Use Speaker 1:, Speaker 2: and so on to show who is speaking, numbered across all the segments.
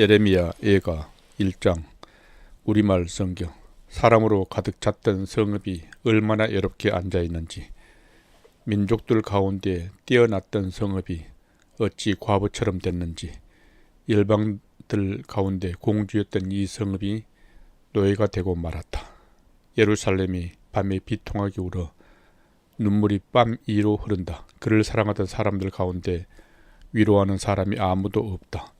Speaker 1: 예레미야 예가 1장. 우리말 성경. 사람으로 가득 찼던 성읍이 얼마나 외롭게 앉아있는지, 민족들 가운데 뛰어났던 성읍이 어찌 과부처럼 됐는지, 열방들 가운데 공주였던 이 성읍이 노예가 되고 말았다. 예루살렘이 밤에 비통하게 울어 눈물이 밤 위로 흐른다. 그를 사랑하던 사람들 가운데 위로하는 사람이 아무도 없다.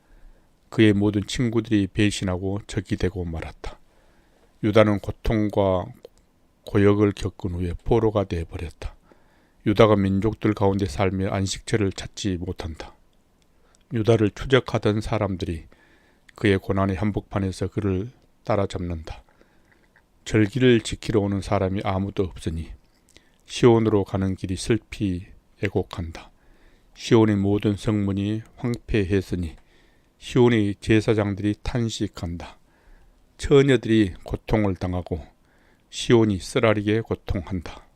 Speaker 1: 그의 모든 친구들이 배신하고 적이 되고 말았다. 유다는 고통과 고역을 겪은 후에 포로가 되어버렸다. 유다가 민족들 가운데 살며 안식처를 찾지 못한다. 유다를 추적하던 사람들이 그의 고난의 한복판에서 그를 따라잡는다. 절기를 지키러 오는 사람이 아무도 없으니 시온으로 가는 길이 슬피 애곡한다. 시온의 모든 성문이 황폐했으니 시온의 제사장들이 탄식한다. 처녀들이 고통을 당하고 시온이 쓰라리게 고통한다.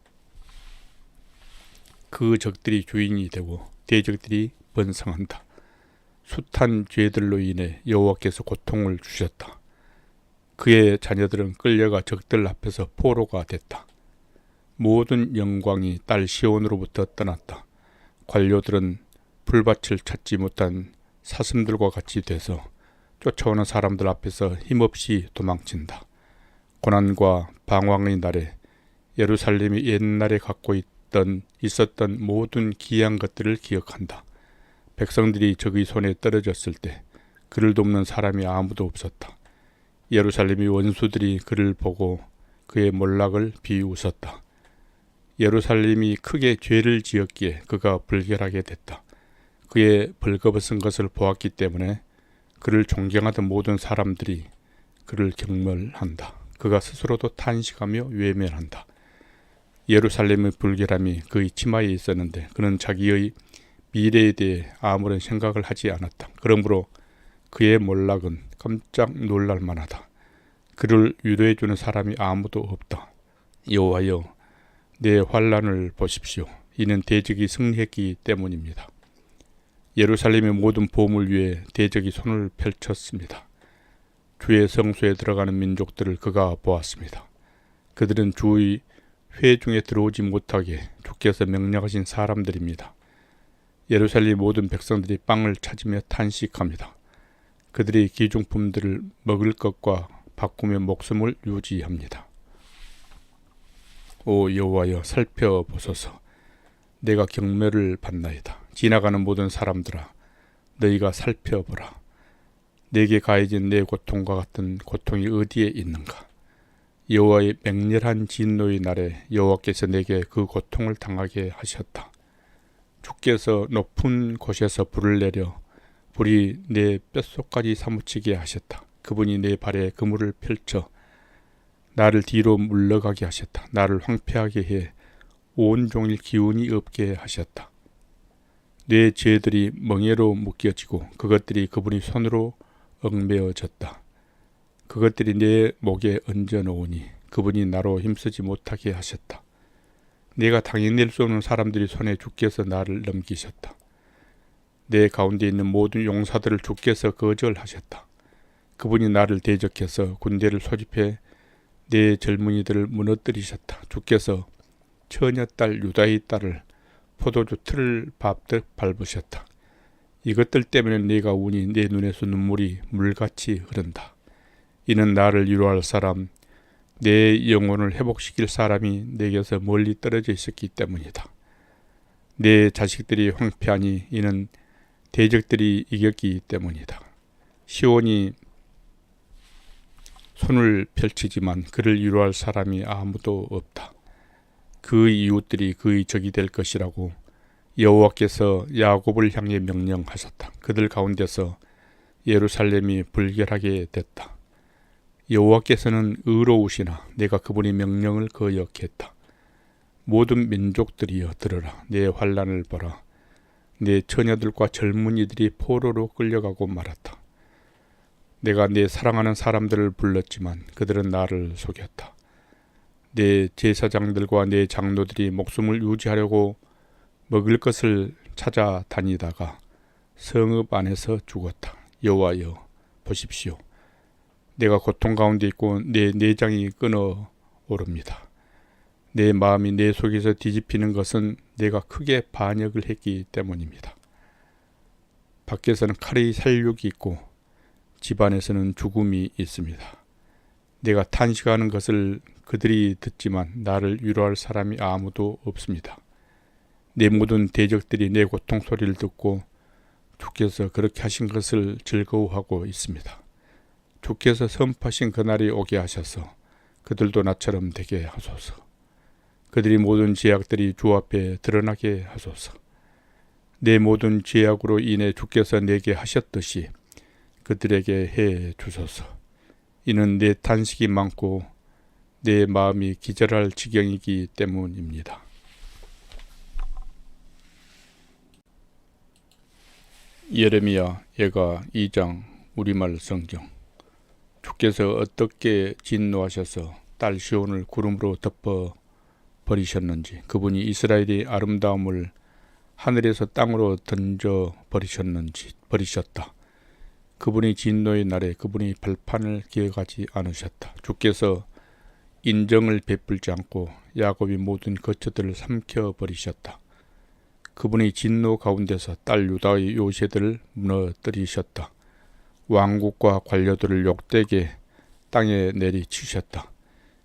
Speaker 1: 그 적들이 주인이 되고 대적들이 번성한다. 숱한 죄들로 인해 여호와께서 고통을 주셨다. 그의 자녀들은 끌려가 적들 앞에서 포로가 됐다. 모든 영광이 딸 시온으로부터 떠났다. 관료들은 불밭을 찾지 못한 사슴들과 같이 돼서 쫓아오는 사람들 앞에서 힘없이 도망친다. 고난과 방황의 날에 예루살렘이 옛날에 갖고 있었던 모든 귀한 것들을 기억한다. 백성들이 적의 손에 떨어졌을 때 그를 돕는 사람이 아무도 없었다. 예루살렘의 원수들이 그를 보고 그의 몰락을 비웃었다. 예루살렘이 크게 죄를 지었기에 그가 불결하게 됐다. 그의 벌거벗은 것을 보았기 때문에 그를 존경하던 모든 사람들이 그를 경멸한다. 그가 스스로도 탄식하며 외면한다. 예루살렘의 불결함이 그의 치마에 있었는데 그는 자기의 미래에 대해 아무런 생각을 하지 않았다. 그러므로 그의 몰락은 깜짝 놀랄 만하다. 그를 위로해주는 사람이 아무도 없다. 여호와여, 내 환난을 보십시오. 이는 대적이 승리했기 때문입니다. 예루살렘의 모든 보물 위에 대적이 손을 펼쳤습니다. 주의 성소에 들어가는 민족들을 그가 보았습니다. 그들은 주의 회중에 들어오지 못하게 주께서 명령하신 사람들입니다. 예루살렘 모든 백성들이 빵을 찾으며 탄식합니다. 그들이 기중품들을 먹을 것과 바꾸며 목숨을 유지합니다. 오 여호와여, 살펴보소서. 내가 경멸을 받나이다. 지나가는 모든 사람들아, 너희가 살펴보라. 내게 가해진 내 고통과 같은 고통이 어디에 있는가? 여호와의 맹렬한 진노의 날에 여호와께서 내게 그 고통을 당하게 하셨다. 주께서 높은 곳에서 불을 내려 불이 내 뼛속까지 사무치게 하셨다. 그분이 내 발에 그물을 펼쳐 나를 뒤로 물러가게 하셨다. 나를 황폐하게 해 온종일 기운이 없게 하셨다. 내 죄들이 멍에로 묶여지고 그것들이 그분의 손으로 얽매어졌다. 그것들이 내 목에 얹어 놓으니 그분이 나로 힘쓰지 못하게 하셨다. 내가 당해낼 수 없는 사람들이 손에 주께서 나를 넘기셨다. 내 가운데 있는 모든 용사들을 주께서 거절하셨다. 그분이 나를 대적해서 군대를 소집해 내 젊은이들을 무너뜨리셨다. 주께서 처녀딸 유다의 딸을 포도주 틀을 밟듯 밟으셨다. 이것들 때문에 내가 우니 내 눈에서 눈물이 물같이 흐른다. 이는 나를 위로할 사람, 내 영혼을 회복시킬 사람이 내게서 멀리 떨어져 있었기 때문이다. 내 자식들이 황폐하니 이는 대적들이 이겼기 때문이다. 시온이 손을 펼치지만 그를 위로할 사람이 아무도 없다. 그의 이웃들이 그의 적이 될 것이라고 여호와께서 야곱을 향해 명령하셨다. 그들 가운데서 예루살렘이 불결하게 됐다. 여호와께서는 의로우시나 내가 그분의 명령을 거역했다. 모든 민족들이여 들으라. 내 환난을 보라. 내 처녀들과 젊은이들이 포로로 끌려가고 말았다. 내가 내 사랑하는 사람들을 불렀지만 그들은 나를 속였다. 내 제사장들과 내 장로들이 목숨을 유지하려고 먹을 것을 찾아 다니다가 성읍 안에서 죽었다. 여호와여, 보십시오. 내가 고통 가운데 있고 내 내장이 끊어 오릅니다. 내 마음이 내 속에서 뒤집히는 것은 내가 크게 반역을 했기 때문입니다. 밖에서는 칼의 살육이 있고 집안에서는 죽음이 있습니다. 내가 탄식하는 것을 그들이 듣지만 나를 위로할 사람이 아무도 없습니다. 내 모든 대적들이 내 고통 소리를 듣고 주께서 그렇게 하신 것을 즐거워하고 있습니다. 주께서 선포하신 그날이 오게 하셔서 그들도 나처럼 되게 하소서. 그들이 모든 죄악들이 주 앞에 드러나게 하소서. 내 모든 죄악으로 인해 주께서 내게 하셨듯이 그들에게 해 주소서. 이는 내 탄식이 많고 내 마음이 기절할 지경이기 때문입니다. 예레미야 예가 2장 우리말 성경. 주께서 어떻게 진노하셔서 딸 시온을 구름으로 덮어 버리셨는지, 그분이 이스라엘의 아름다움을 하늘에서 땅으로 던져 버리셨다. 그분이 진노의 날에 그분이 발판을 기억하지 않으셨다. 주께서 인정을 베풀지 않고 야곱의 모든 거처들을 삼켜버리셨다. 그분이 진노 가운데서 딸 유다의 요새들을 무너뜨리셨다. 왕국과 관료들을 욕되게 땅에 내리치셨다.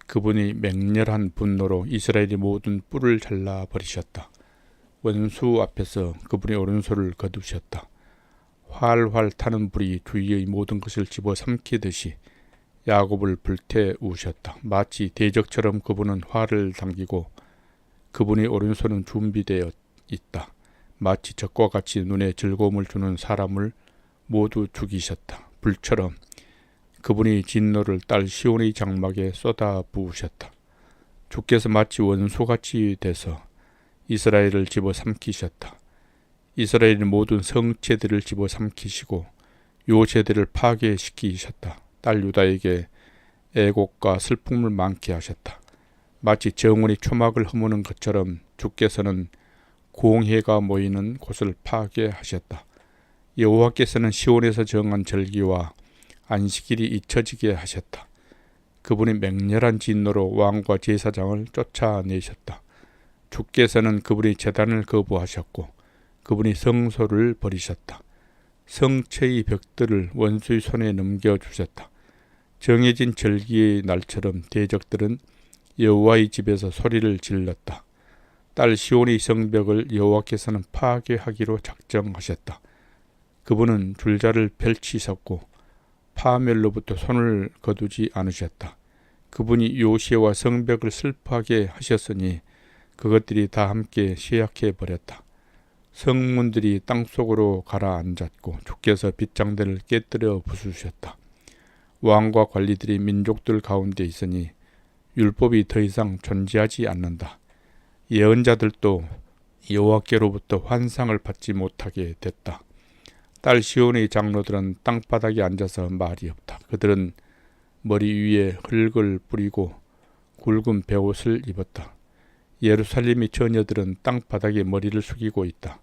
Speaker 1: 그분이 맹렬한 분노로 이스라엘의 모든 뿔을 잘라버리셨다. 원수 앞에서 그분의 오른손을 거두셨다. 활활 타는 불이 주위의 모든 것을 집어삼키듯이 야곱을 불태우셨다. 마치 대적처럼 그분은 활을 당기고 그분의 오른손은 준비되어 있다. 마치 적과 같이 눈에 즐거움을 주는 사람을 모두 죽이셨다. 불처럼 그분이 진노를 딸 시온의 장막에 쏟아 부으셨다. 주께서 마치 원수같이 돼서 이스라엘을 집어삼키셨다. 이스라엘의 모든 성체들을 집어삼키시고 요새들을 파괴시키셨다. 딸 유다에게 애곡과 슬픔을 많게 하셨다. 마치 정원이 초막을 허무는 것처럼 주께서는 공회가 모이는 곳을 파괴하셨다. 여호와께서는 시온에서 정한 절기와 안식일이 잊혀지게 하셨다. 그분이 맹렬한 진노로 왕과 제사장을 쫓아내셨다. 주께서는 그분이 제단을 거부하셨고 그분이 성소를 버리셨다. 성체의 벽들을 원수의 손에 넘겨주셨다. 정해진 절기의 날처럼 대적들은 여호와의 집에서 소리를 질렀다. 딸 시온의 성벽을 여호와께서는 파괴하기로 작정하셨다. 그분은 줄자를 펼치셨고 파멸로부터 손을 거두지 않으셨다. 그분이 요시와 성벽을 슬퍼하게 하셨으니 그것들이 다 함께 쇠약해 버렸다. 성문들이 땅속으로 가라앉았고 주께서 빗장들을 깨뜨려 부수셨다. 왕과 관리들이 민족들 가운데 있으니 율법이 더 이상 존재하지 않는다. 예언자들도 여호와께로부터 환상을 받지 못하게 됐다. 딸 시온의 장로들은 땅바닥에 앉아서 말이 없다. 그들은 머리 위에 흙을 뿌리고 굵은 베옷을 입었다. 예루살렘의 처녀들은 땅바닥에 머리를 숙이고 있다.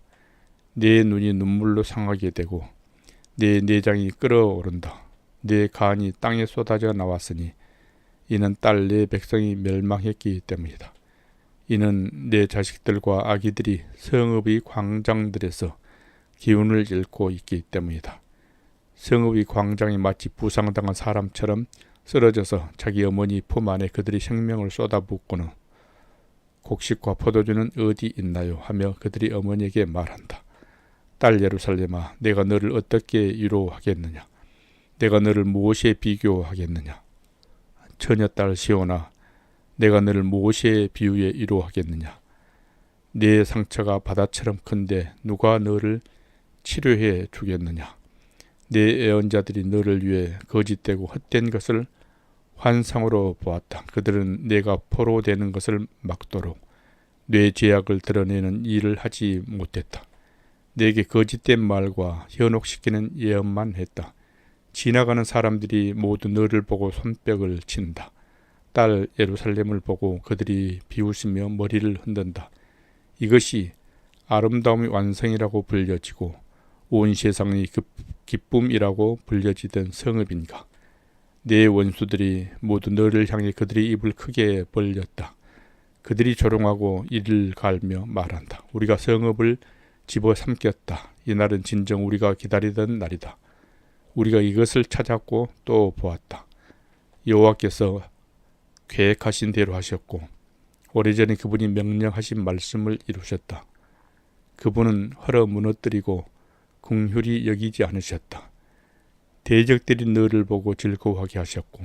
Speaker 1: 내 눈이 눈물로 상하게 되고 내 내장이 끓어오른다. 내 간이 땅에 쏟아져 나왔으니 이는 딸 내 백성이 멸망했기 때문이다. 이는 내 자식들과 아기들이 성읍의 광장들에서 기운을 잃고 있기 때문이다. 성읍의 광장이 마치 부상당한 사람처럼 쓰러져서 자기 어머니 품 안에 그들이 생명을 쏟아붓고는 곡식과 포도주는 어디 있나요? 하며 그들이 어머니에게 말한다. 딸 예루살렘아, 내가 너를 어떻게 위로하겠느냐? 내가 너를 무엇에 비교하겠느냐? 처녀딸 시온아, 내가 너를 무엇에 비유해 위로하겠느냐? 내 상처가 바다처럼 큰데 누가 너를 치료해 주겠느냐? 내 애언자들이 너를 위해 거짓되고 헛된 것을 환상으로 보았다. 그들은 내가 포로되는 것을 막도록 뇌 죄악을 드러내는 일을 하지 못했다. 내게 거짓된 말과 현혹시키는 예언만 했다. 지나가는 사람들이 모두 너를 보고 손뼉을 친다. 딸 예루살렘을 보고 그들이 비웃으며 머리를 흔든다. 이것이 아름다움의 완성이라고 불려지고 온 세상이 기쁨이라고 불려지던 성읍인가. 내 원수들이 모두 너를 향해 그들의 입을 크게 벌렸다. 그들이 조롱하고 이를 갈며 말한다. 우리가 성읍을 집어삼켰다. 이날은 진정 우리가 기다리던 날이다. 우리가 이것을 찾았고 또 보았다. 여호와께서 계획하신 대로 하셨고 오래전에 그분이 명령하신 말씀을 이루셨다. 그분은 헐어 무너뜨리고 긍휼히 여기지 않으셨다. 대적들이 너를 보고 즐거워하게 하셨고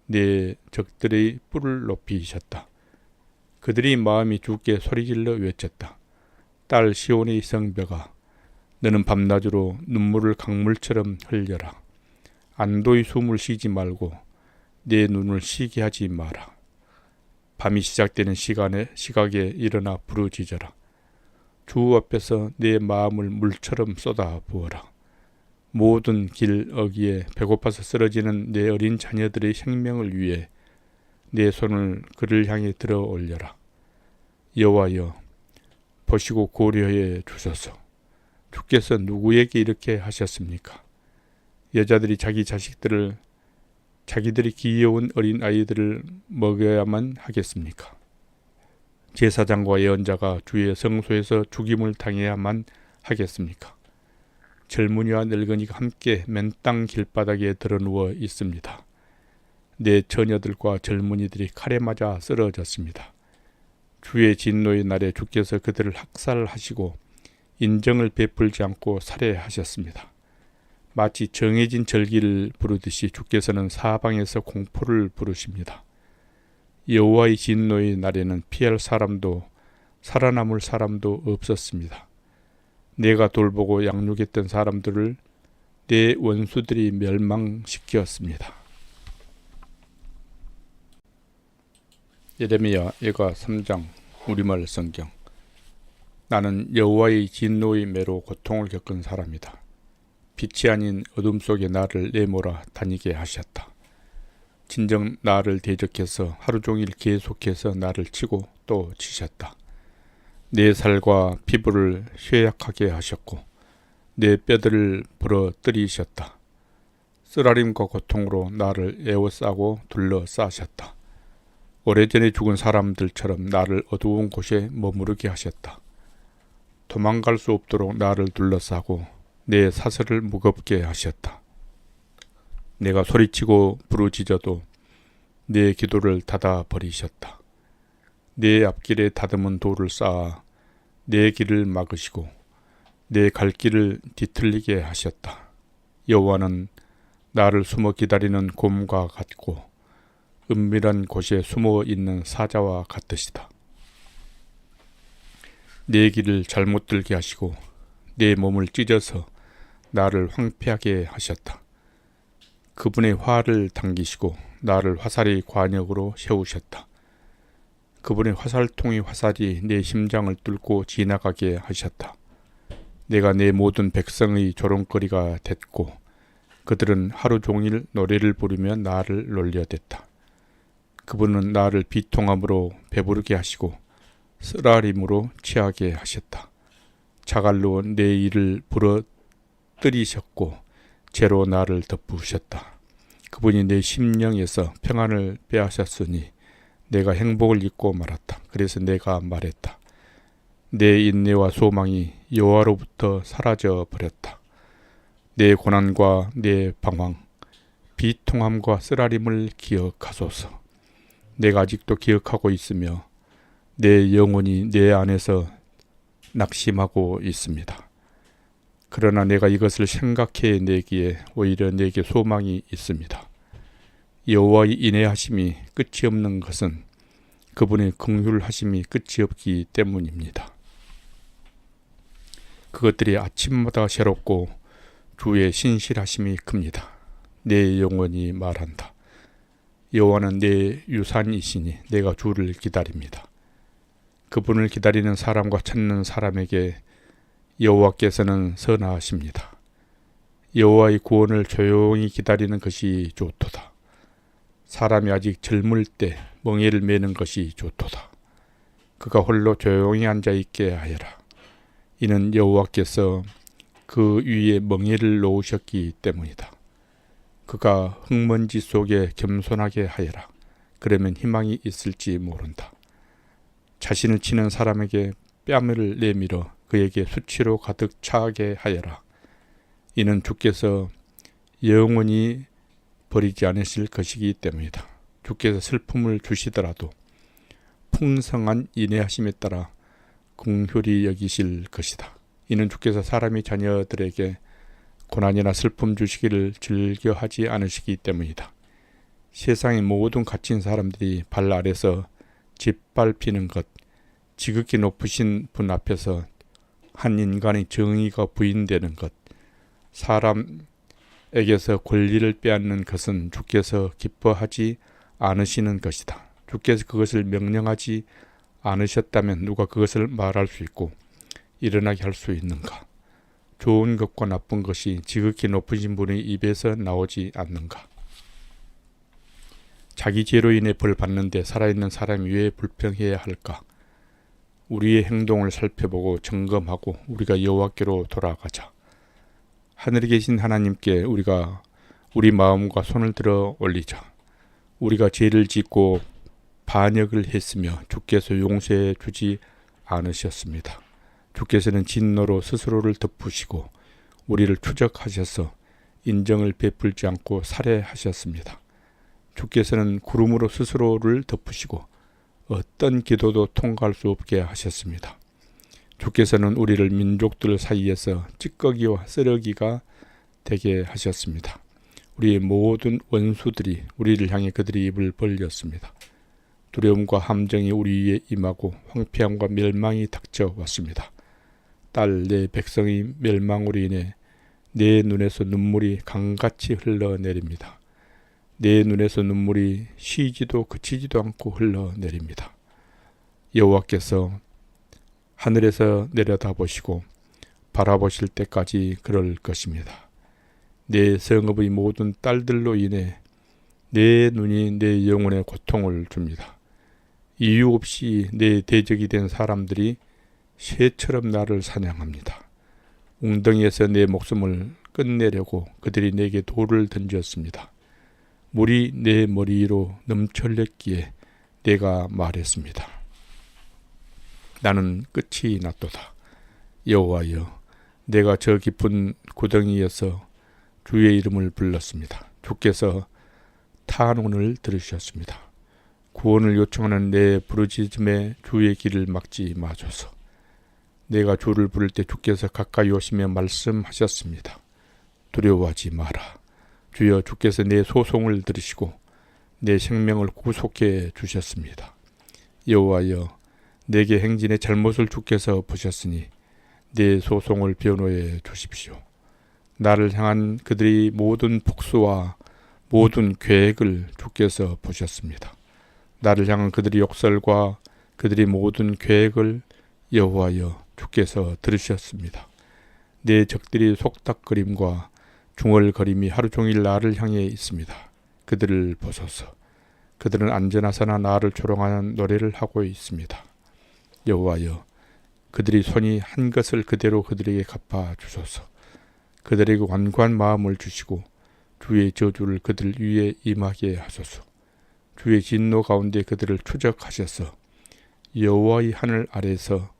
Speaker 1: 내 적들의 뿔을 높이셨다. 그들이 마음이 죽게 소리질러 외쳤다. 딸 시온의 성벽아, 너는 밤낮으로 눈물을 강물처럼 흘려라. 안도의 숨을 쉬지 말고 내 눈을 쉬게 하지 마라. 밤이 시작되는 시각에 일어나 부르짖어라. 주 앞에서 내 마음을 물처럼 쏟아 부어라. 모든 길 어귀에 배고파서 쓰러지는 내 어린 자녀들의 생명을 위해 내 손을 그를 향해 들어 올려라. 여호와여, 보시고 고려해 주소서. 주께서 누구에게 이렇게 하셨습니까? 여자들이 자기 자식들을 자기들이 귀여운 어린 아이들을 먹여야만 하겠습니까? 제사장과 예언자가 주의 성소에서 죽임을 당해야만 하겠습니까? 젊은이와 늙은이가 함께 맨 땅 길바닥에 드러누워 있습니다. 내 처녀들과 젊은이들이 칼에 맞아 쓰러졌습니다. 주의 진노의 날에 주께서 그들을 학살하시고 인정을 베풀지 않고 살해하셨습니다. 마치 정해진 절기를 부르듯이 주께서는 사방에서 공포를 부르십니다. 여호와의 진노의 날에는 피할 사람도 살아남을 사람도 없었습니다. 내가 돌보고 양육했던 사람들을 내 원수들이 멸망시켰습니다. 예레미야 예가 3장 우리말 성경. 나는 여호와의 진노의 매로 고통을 겪은 사람이다. 빛이 아닌 어둠 속에 나를 내몰아 다니게 하셨다. 진정 나를 대적해서 하루 종일 계속해서 나를 치고 또 치셨다. 내 살과 피부를 쇠약하게 하셨고 내 뼈들을 부러뜨리셨다. 쓰라림과 고통으로 나를 에워싸고 둘러싸셨다. 오래전에 죽은 사람들처럼 나를 어두운 곳에 머무르게 하셨다. 도망갈 수 없도록 나를 둘러싸고 내 사슬을 무겁게 하셨다. 내가 소리치고 부르짖어도 내 기도를 닫아 버리셨다. 내 앞길에 다듬은 돌을 쌓아 내 길을 막으시고 내 갈 길을 뒤틀리게 하셨다. 여호와는 나를 숨어 기다리는 곰과 같고 은밀한 곳에 숨어 있는 사자와 같으시다. 내 길을 잘못 들게 하시고 내 몸을 찢어서 나를 황폐하게 하셨다. 그분의 화를 당기시고 나를 화살의 관역으로 세우셨다. 그분의 화살통의 화살이 내 심장을 뚫고 지나가게 하셨다. 내가 내 모든 백성의 조롱거리가 됐고 그들은 하루 종일 노래를 부르며 나를 놀려댔다. 그분은 나를 비통함으로 배부르게 하시고 쓰라림으로 취하게 하셨다. 자갈로 내 이를 부러뜨리셨고 재로 나를 덮으셨다. 그분이 내 심령에서 평안을 빼앗았으니 내가 행복을 잊고 말았다. 그래서 내가 말했다. 내 인내와 소망이 여호와로부터 사라져 버렸다. 내 고난과 내 방황, 비통함과 쓰라림을 기억하소서. 내가 아직도 기억하고 있으며 내 영혼이 내 안에서 낙심하고 있습니다. 그러나 내가 이것을 생각해 내기에 오히려 내게 소망이 있습니다. 여호와의 인애하심이 끝이 없는 것은 그분의 긍휼하심이 끝이 없기 때문입니다. 그것들이 아침마다 새롭고 주의 신실하심이 큽니다. 내 영혼이 말한다. 여호와는 내 유산이시니 내가 주를 기다립니다. 그분을 기다리는 사람과 찾는 사람에게 여호와께서는 선하십니다. 여호와의 구원을 조용히 기다리는 것이 좋도다. 사람이 아직 젊을 때 멍에를 매는 것이 좋도다. 그가 홀로 조용히 앉아있게 하여라. 이는 여호와께서 그 위에 멍에를 놓으셨기 때문이다. 그가 흙먼지 속에 겸손하게 하여라. 그러면 희망이 있을지 모른다. 자신을 치는 사람에게 뺨을 내밀어 그에게 수치로 가득 차게 하여라. 이는 주께서 영원히 버리지 않으실 것이기 때문이다. 주께서 슬픔을 주시더라도 풍성한 인내하심에 따라 긍휼히 여기실 것이다. 이는 주께서 사람이 자녀들에게 고난이나 슬픔 주시기를 즐겨하지 않으시기 때문이다. 세상의 모든 갇힌 사람들이 발 아래서 짓밟히는 것, 지극히 높으신 분 앞에서 한 인간의 정의가 부인되는 것, 사람에게서 권리를 빼앗는 것은 주께서 기뻐하지 않으시는 것이다. 주께서 그것을 명령하지 않으셨다면 누가 그것을 말할 수 있고 일어나게 할 수 있는가? 좋은 것과 나쁜 것이 지극히 높으신 분의 입에서 나오지 않는가? 자기 죄로 인해 벌 받는데 살아있는 사람이 왜 불평해야 할까? 우리의 행동을 살펴보고 점검하고 우리가 여호와께로 돌아가자. 하늘에 계신 하나님께 우리 마음과 손을 들어 올리자. 우리가 죄를 짓고 반역을 했으며 주께서 용서해 주지 않으셨습니다. 주께서는 진노로 스스로를 덮으시고 우리를 추적하셔서 인정을 베풀지 않고 살해하셨습니다. 주께서는 구름으로 스스로를 덮으시고 어떤 기도도 통과할 수 없게 하셨습니다. 주께서는 우리를 민족들 사이에서 찌꺼기와 쓰레기가 되게 하셨습니다. 우리의 모든 원수들이 우리를 향해 그들의 입을 벌렸습니다. 두려움과 함정이 우리 위에 임하고 황폐함과 멸망이 닥쳐왔습니다. 딸 내 백성의 멸망으로 인해 내 눈에서 눈물이 강같이 흘러내립니다. 내 눈에서 눈물이 쉬지도 그치지도 않고 흘러내립니다. 여호와께서 하늘에서 내려다보시고 바라보실 때까지 그럴 것입니다. 내 성읍의 모든 딸들로 인해 내 눈이 내 영혼에 고통을 줍니다. 이유 없이 내 대적이 된 사람들이 새처럼 나를 사냥합니다. 웅덩이에서 내 목숨을 끝내려고 그들이 내게 돌을 던졌습니다. 물이 내 머리 위로 넘쳐흘렸기에 내가 말했습니다. 나는 끝이 났도다. 여호와여, 내가 저 깊은 구덩이에서 주의 이름을 불렀습니다. 주께서 탄원을 들으셨습니다. 구원을 요청하는 내 부르짖음에 주의 길을 막지 마소서. 내가 주를 부를 때 주께서 가까이 오시며 말씀하셨습니다. 두려워하지 마라. 주여, 주께서 내 소송을 들으시고 내 생명을 구속해 주셨습니다. 여호와여, 내게 행진의 잘못을 주께서 보셨으니 내 소송을 변호해 주십시오. 나를 향한 그들의 모든 복수와 모든 계획을 주께서 보셨습니다. 나를 향한 그들의 욕설과 그들의 모든 계획을 여호와여 주께서 들으셨습니다. 내 적들이 속닥거림과 중얼거림이 하루 종일 나를 향해 있습니다. 그들을 보소서. 그들은 안전하사나 나를 조롱하는 노래를 하고 있습니다. 여호와여, 그들이 손이 한 것을 그대로 그들에게 갚아 주소서. 그들에게 완고한 마음을 주시고 주의 저주를 그들 위에 임하게 하소서. 주의 진노 가운데 그들을 추적하셔서 여호와의 하늘 아래서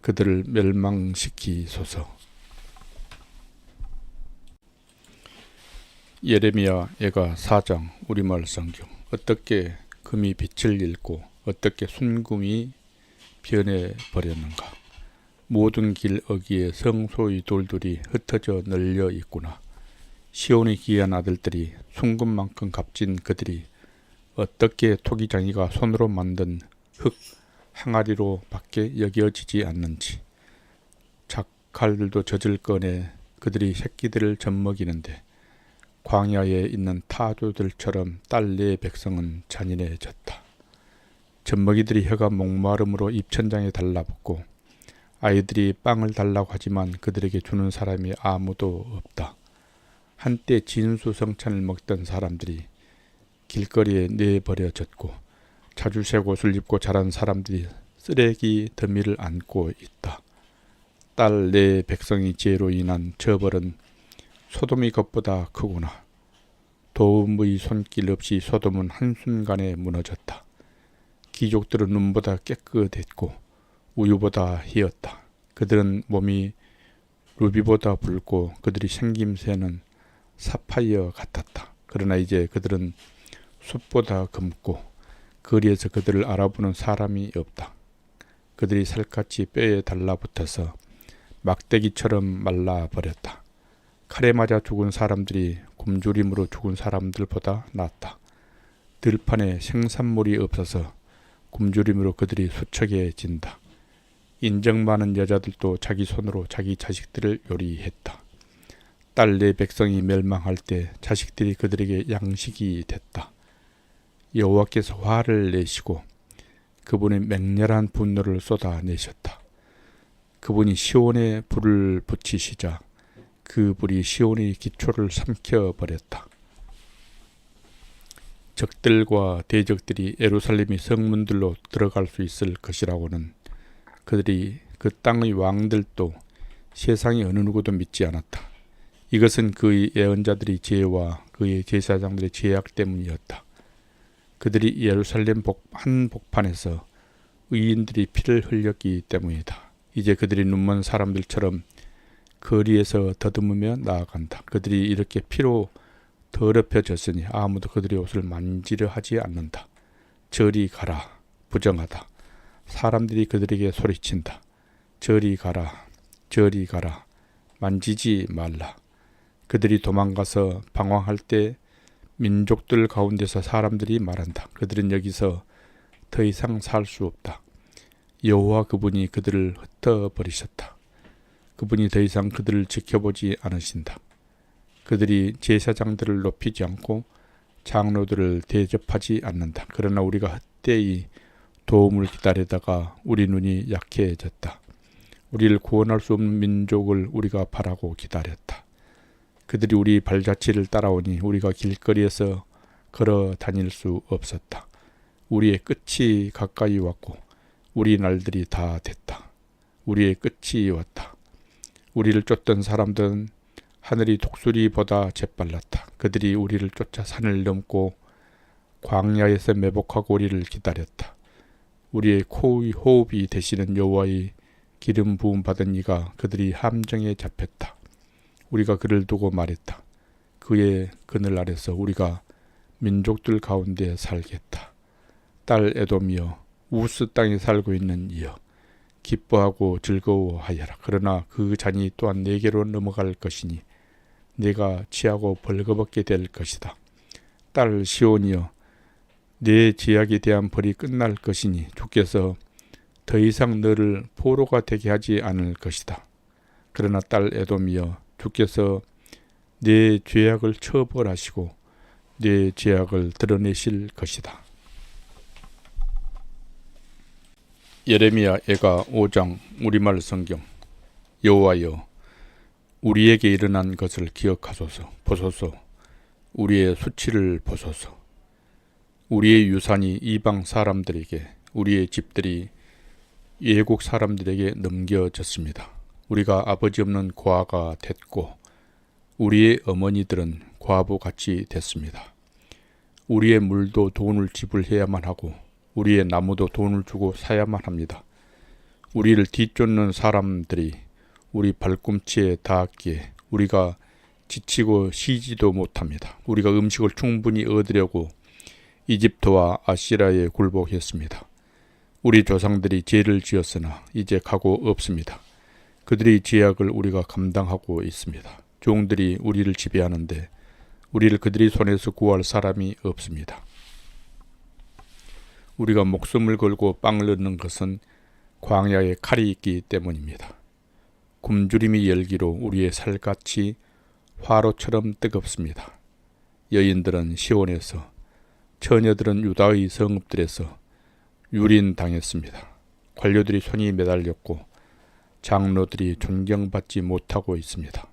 Speaker 1: 그들을 멸망시키소서. 예레미야 예가 4장 우리말 성경. 어떻게 금이 빛을 잃고 어떻게 순금이 변해버렸는가. 모든 길 어귀에 성소의 돌들이 흩어져 널려 있구나. 시온의 귀한 아들들이 순금만큼 값진 그들이 어떻게 토기장이가 손으로 만든 흙 항아리로 밖에 여겨지지 않는지. 작칼들도 젖을 꺼내 그들이 새끼들을 젖먹이는데 광야에 있는 타조들처럼 딸 내 백성은 잔인해졌다. 젖먹이들이 혀가 목마름으로 입천장에 달라붙고 아이들이 빵을 달라고 하지만 그들에게 주는 사람이 아무도 없다. 한때 진수성찬을 먹던 사람들이 길거리에 내버려졌고 자주색 옷을 입고 자란 사람들이 쓰레기 더미를 안고 있다. 딸 내 백성의 죄로 인한 처벌은 소돔이 것보다 크구나. 도움의 손길 없이 소돔은 한순간에 무너졌다. 귀족들은 눈보다 깨끗했고 우유보다 희었다. 그들은 몸이 루비보다 붉고 그들이 생김새는 사파이어 같았다. 그러나 이제 그들은 숲보다 검고 거리에서 그들을 알아보는 사람이 없다. 그들이 살갗이 뼈에 달라붙어서 막대기처럼 말라버렸다. 칼에 맞아 죽은 사람들이 굶주림으로 죽은 사람들보다 낫다. 들판에 생산물이 없어서 굶주림으로 그들이 수척해진다. 인정 많은 여자들도 자기 손으로 자기 자식들을 요리했다. 딸 내 백성이 멸망할 때 자식들이 그들에게 양식이 됐다. 여호와께서 화를 내시고 그분의 맹렬한 분노를 쏟아내셨다. 그분이 시온에 불을 붙이시자 그 불이 시온의 기초를 삼켜버렸다. 적들과 대적들이 예루살렘의 성문들로 들어갈 수 있을 것이라고는 그들이 그 땅의 왕들도 세상의 어느 누구도 믿지 않았다. 이것은 그의 예언자들의 죄와 그의 제사장들의 죄악 때문이었다. 그들이 예루살렘 한 복판에서 의인들이 피를 흘렸기 때문이다. 이제 그들이 눈먼 사람들처럼 거리에서 더듬으며 나아간다. 그들이 이렇게 피로 더럽혀졌으니 아무도 그들의 옷을 만지려 하지 않는다. 저리 가라. 부정하다. 사람들이 그들에게 소리친다. 저리 가라. 저리 가라. 만지지 말라. 그들이 도망가서 방황할 때 민족들 가운데서 사람들이 말한다. 그들은 여기서 더 이상 살 수 없다. 여호와 그분이 그들을 흩어버리셨다. 그분이 더 이상 그들을 지켜보지 않으신다. 그들이 제사장들을 높이지 않고 장로들을 대접하지 않는다. 그러나 우리가 헛되이 도움을 기다리다가 우리 눈이 약해졌다. 우리를 구원할 수 없는 민족을 우리가 바라고 기다렸다. 그들이 우리 발자취를 따라오니 우리가 길거리에서 걸어 다닐 수 없었다. 우리의 끝이 가까이 왔고 우리 날들이 다 됐다. 우리의 끝이 왔다. 우리를 쫓던 사람들은 하늘이 독수리보다 재빨랐다. 그들이 우리를 쫓아 산을 넘고 광야에서 매복하고 우리를 기다렸다. 우리의 코의 호흡이 되시는 여호와의 기름 부음 받은 이가 그들이 함정에 잡혔다. 우리가 그를 두고 말했다. 그의 그늘 아래서 우리가 민족들 가운데 살겠다. 딸 에돔이여, 우스 땅에 살고 있는 이여, 기뻐하고 즐거워하여라. 그러나 그 잔이 또한 내게로 넘어갈 것이니 내가 취하고 벌거벗게 될 것이다. 딸 시온이여, 내 죄악에 대한 벌이 끝날 것이니 주께서 더 이상 너를 포로가 되게 하지 않을 것이다. 그러나 딸 에돔이여, 주께서 내 죄악을 처벌하시고 내 죄악을 드러내실 것이다. 예레미야 애가 5장 우리말 성경. 여호와여, 우리에게 일어난 것을 기억하소서. 보소서, 우리의 수치를 보소서. 우리의 유산이 이방 사람들에게, 우리의 집들이 외국 사람들에게 넘겨졌습니다. 우리가 아버지 없는 고아가 됐고 우리의 어머니들은 과부같이 됐습니다. 우리의 물도 돈을 지불해야만 하고 우리의 나무도 돈을 주고 사야만 합니다. 우리를 뒤쫓는 사람들이 우리 발꿈치에 닿았기에 우리가 지치고 쉬지도 못합니다. 우리가 음식을 충분히 얻으려고 이집트와 아시라에 굴복했습니다. 우리 조상들이 죄를 지었으나 이제 각오 없습니다. 그들의 죄악을 우리가 감당하고 있습니다. 종들이 우리를 지배하는데 우리를 그들의 손에서 구할 사람이 없습니다. 우리가 목숨을 걸고 빵을 얻는 것은 광야에 칼이 있기 때문입니다. 굶주림의 열기로 우리의 살갗이 화로처럼 뜨겁습니다. 여인들은 시온에서, 처녀들은 유다의 성읍들에서 유린당했습니다. 관료들이 손이 매달렸고 장로들이 존경받지 못하고 있습니다.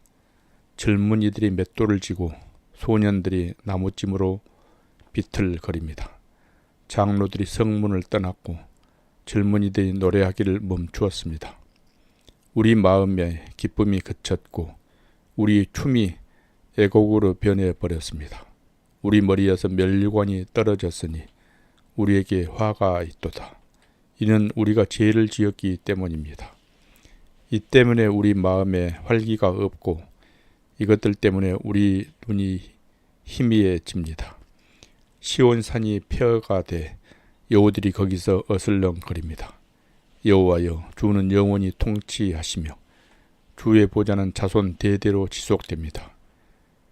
Speaker 1: 젊은이들이 맷돌을 쥐고 소년들이 나무찜으로 비틀거립니다. 장로들이 성문을 떠났고 젊은이들이 노래하기를 멈추었습니다. 우리 마음에 기쁨이 그쳤고 우리 춤이 애곡으로 변해버렸습니다. 우리 머리에서 면류관이 떨어졌으니 우리에게 화가 있도다. 이는 우리가 죄를 지었기 때문입니다. 이 때문에 우리 마음에 활기가 없고 이것들 때문에 우리 눈이 희미해집니다. 시온산이 폐허가 돼 여우들이 거기서 어슬렁거립니다. 여호와여, 주는 영원히 통치하시며 주의 보좌는 자손 대대로 지속됩니다.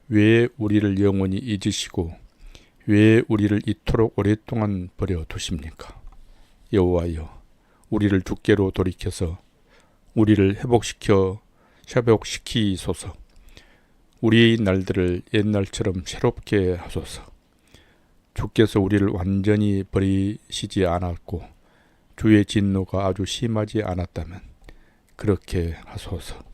Speaker 1: 왜 우리를 영원히 잊으시고 왜 우리를 이토록 오랫동안 버려두십니까? 여호와여, 우리를 주께로 돌이켜서 우리를 회복시키소서. 우리의 날들을 옛날처럼 새롭게 하소서. 주께서 우리를 완전히 버리시지 않았고 주의 진노가 아주 심하지 않았다면 그렇게 하소서.